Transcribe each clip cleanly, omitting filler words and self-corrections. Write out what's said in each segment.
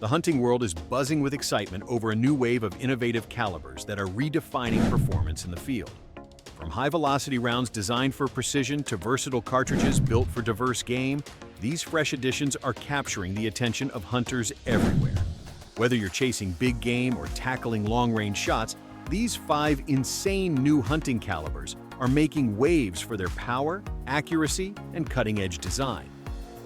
The hunting world is buzzing with excitement over a new wave of innovative calibers that are redefining performance in the field. From high-velocity rounds designed for precision to versatile cartridges built for diverse game, these fresh additions are capturing the attention of hunters everywhere. Whether you're chasing big game or tackling long-range shots, these 5 insane new hunting calibers are making waves for their power, accuracy, and cutting-edge design.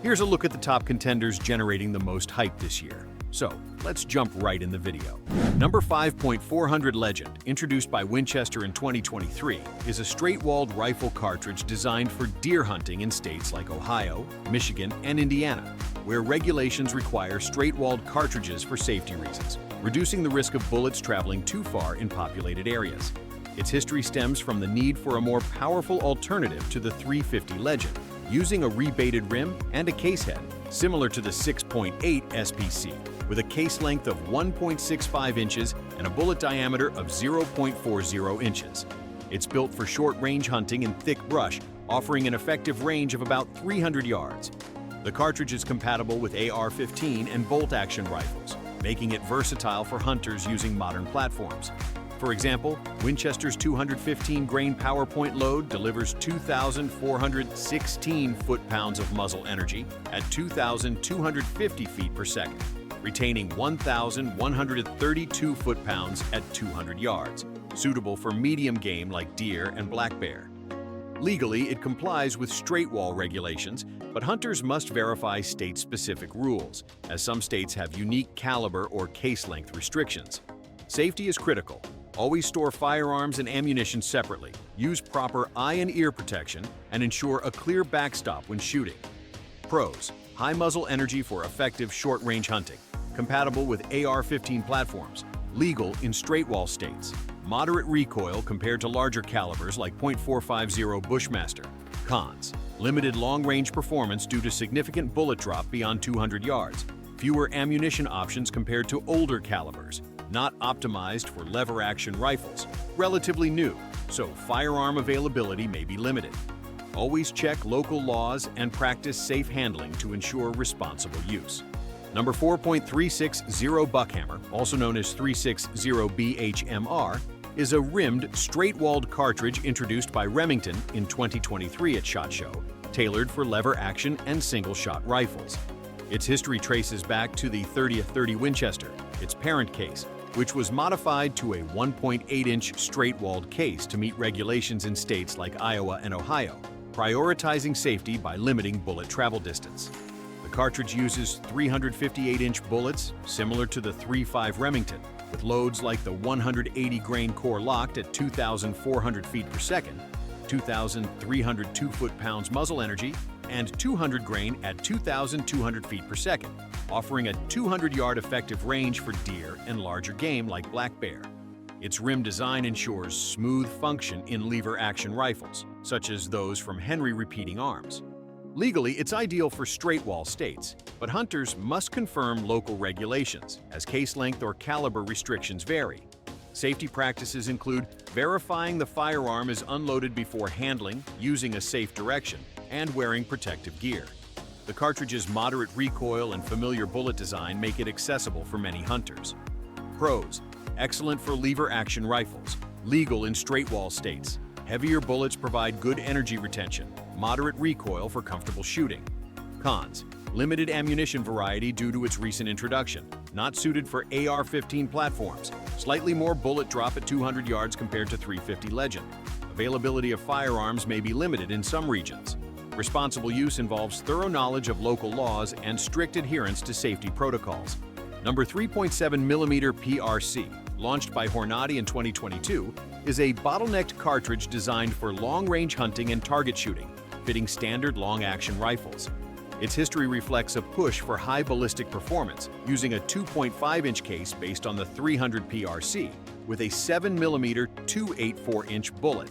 Here's a look at the top contenders generating the most hype this year. So, let's jump right in the video. Number 5.400 Legend, introduced by Winchester in 2023, is a straight-walled rifle cartridge designed for deer hunting in states like Ohio, Michigan, and Indiana, where regulations require straight-walled cartridges for safety reasons, reducing the risk of bullets traveling too far in populated areas. Its history stems from the need for a more powerful alternative to the .350 Legend, using a rebated rim and a case head, similar to the 6.8 SPC, with a case length of 1.65 inches and a bullet diameter of 0.40 inches. It's built for short-range hunting in thick brush, offering an effective range of about 300 yards. The cartridge is compatible with AR-15 and bolt-action rifles, making it versatile for hunters using modern platforms. For example, Winchester's 215-grain PowerPoint load delivers 2,416 foot-pounds of muzzle energy at 2,250 feet per second, retaining 1,132 foot-pounds at 200 yards, suitable for medium game like deer and black bear. Legally, it complies with straight-wall regulations, but hunters must verify state-specific rules, as some states have unique caliber or case length restrictions. Safety is critical. Always store firearms and ammunition separately, use proper eye and ear protection, and ensure a clear backstop when shooting. Pros: high muzzle energy for effective short-range hunting, compatible with AR-15 platforms, legal in straight-wall states, moderate recoil compared to larger calibers like .450 Bushmaster. Cons: limited long-range performance due to significant bullet drop beyond 200 yards, fewer ammunition options compared to older calibers, not optimized for lever-action rifles, relatively new, so firearm availability may be limited. Always check local laws and practice safe handling to ensure responsible use. Number 4.360 Buckhammer, also known as 360 BHMR, is a rimmed, straight-walled cartridge introduced by Remington in 2023 at SHOT Show, tailored for lever-action and single-shot rifles. Its history traces back to the 30-30 Winchester, its parent case, which was modified to a 1.8-inch straight-walled case to meet regulations in states like Iowa and Ohio, prioritizing safety by limiting bullet travel distance. The cartridge uses 358-inch bullets, similar to the .35 Remington, with loads like the 180-grain core locked at 2,400 feet per second, 2,302 foot-pounds muzzle energy, and 200 grain at 2,200 feet per second, offering a 200-yard effective range for deer and larger game like black bear. Its rim design ensures smooth function in lever-action rifles, such as those from Henry Repeating Arms. Legally, it's ideal for straight-wall states, but hunters must confirm local regulations, as case length or caliber restrictions vary. Safety practices include verifying the firearm is unloaded before handling, using a safe direction, and wearing protective gear. The cartridge's moderate recoil and familiar bullet design make it accessible for many hunters. Pros: excellent for lever-action rifles, legal in straight-wall states. Heavier bullets provide good energy retention, moderate recoil for comfortable shooting. Cons: limited ammunition variety due to its recent introduction, not suited for AR-15 platforms, slightly more bullet drop at 200 yards compared to .350 Legend. Availability of firearms may be limited in some regions. Responsible use involves thorough knowledge of local laws and strict adherence to safety protocols. Number 3.7mm PRC, launched by Hornady in 2022, is a bottlenecked cartridge designed for long-range hunting and target shooting, fitting standard long-action rifles. Its history reflects a push for high ballistic performance, using a 2.5-inch case based on the 300 PRC, with a 7mm 284-inch bullet.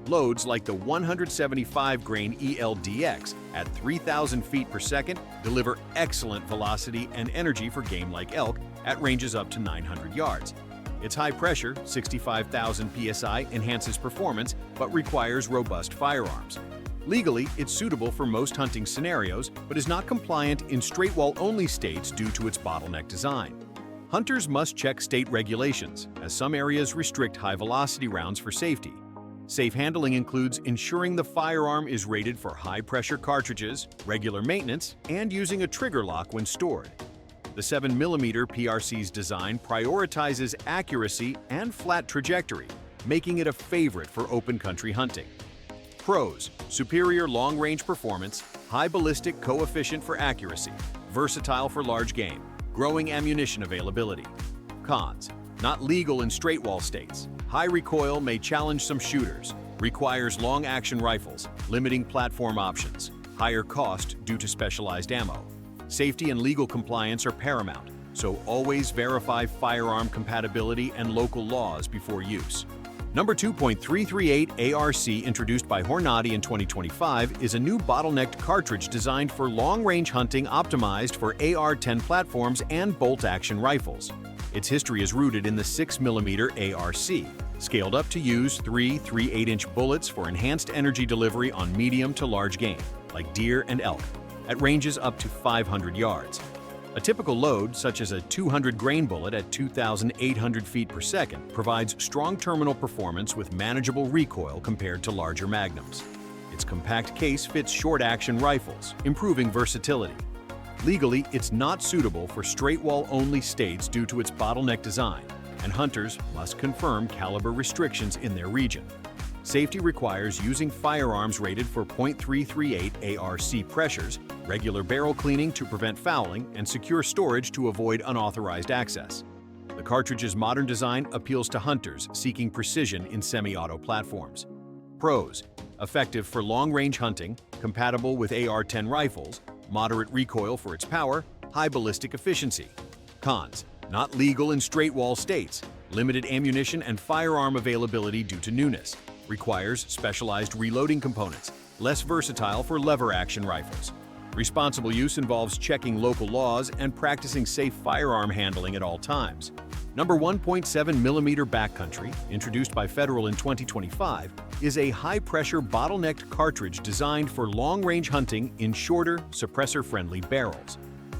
Loads like the 175-grain ELDX at 3,000 feet per second deliver excellent velocity and energy for game like elk at ranges up to 900 yards. Its high pressure, 65,000 psi, enhances performance but requires robust firearms. Legally, it's suitable for most hunting scenarios, but is not compliant in straight-wall-only states due to its bottleneck design. Hunters must check state regulations, as some areas restrict high-velocity rounds for safety. Safe handling includes ensuring the firearm is rated for high-pressure cartridges, regular maintenance, and using a trigger lock when stored. The 7mm PRC's design prioritizes accuracy and flat trajectory, making it a favorite for open country hunting. Pros: superior long-range performance, high ballistic coefficient for accuracy, versatile for large game, growing ammunition availability. Cons: not legal in straight-wall states. High recoil may challenge some shooters, requires long-action rifles, limiting platform options, higher cost due to specialized ammo. Safety and legal compliance are paramount, so always verify firearm compatibility and local laws before use. Number 2.338 ARC, introduced by Hornady in 2025, is a new bottlenecked cartridge designed for long-range hunting optimized for AR-10 platforms and bolt-action rifles. Its history is rooted in the 6mm ARC, scaled up to use 3 3/8-inch bullets for enhanced energy delivery on medium to large game, like deer and elk, at ranges up to 500 yards. A typical load, such as a 200-grain bullet at 2,800 feet per second, provides strong terminal performance with manageable recoil compared to larger magnums. Its compact case fits short-action rifles, improving versatility. Legally, it's not suitable for straight-wall-only states due to its bottleneck design, and hunters must confirm caliber restrictions in their region. Safety requires using firearms rated for .338 ARC pressures, regular barrel cleaning to prevent fouling, and secure storage to avoid unauthorized access. The cartridge's modern design appeals to hunters seeking precision in semi-auto platforms. Pros: effective for long-range hunting, compatible with AR-10 rifles, moderate recoil for its power, high ballistic efficiency. Cons: not legal in straight-wall states, limited ammunition and firearm availability due to newness. Requires specialized reloading components, less versatile for lever-action rifles. Responsible use involves checking local laws and practicing safe firearm handling at all times. Number 1.7mm Backcountry, introduced by Federal in 2025, is a high-pressure bottlenecked cartridge designed for long-range hunting in shorter, suppressor-friendly barrels.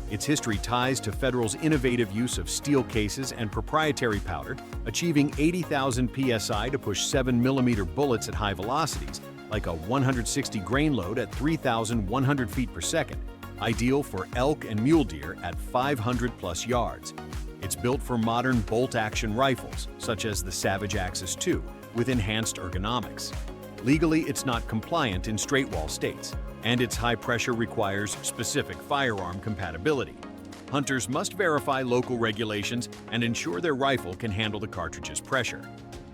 Its history ties to Federal's innovative use of steel cases and proprietary powder, achieving 80,000 psi to push 7mm bullets at high velocities, like a 160-grain load at 3,100 feet per second, ideal for elk and mule deer at 500-plus yards. It's built for modern bolt-action rifles, such as the Savage Axis II, with enhanced ergonomics. Legally, it's not compliant in straight-wall states, and its high pressure requires specific firearm compatibility. Hunters must verify local regulations and ensure their rifle can handle the cartridge's pressure.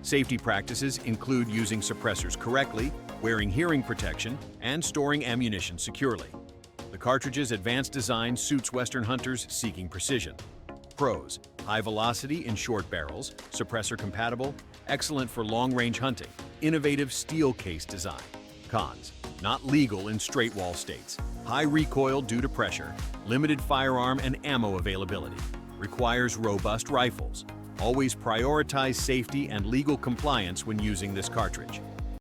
Safety practices include using suppressors correctly, wearing hearing protection, and storing ammunition securely. The cartridge's advanced design suits Western hunters seeking precision. Pros: high velocity in short barrels, suppressor compatible, excellent for long-range hunting, innovative steel case design. Cons: not legal in straight-wall states, high recoil due to pressure, limited firearm and ammo availability, requires robust rifles. Always prioritize safety and legal compliance when using this cartridge.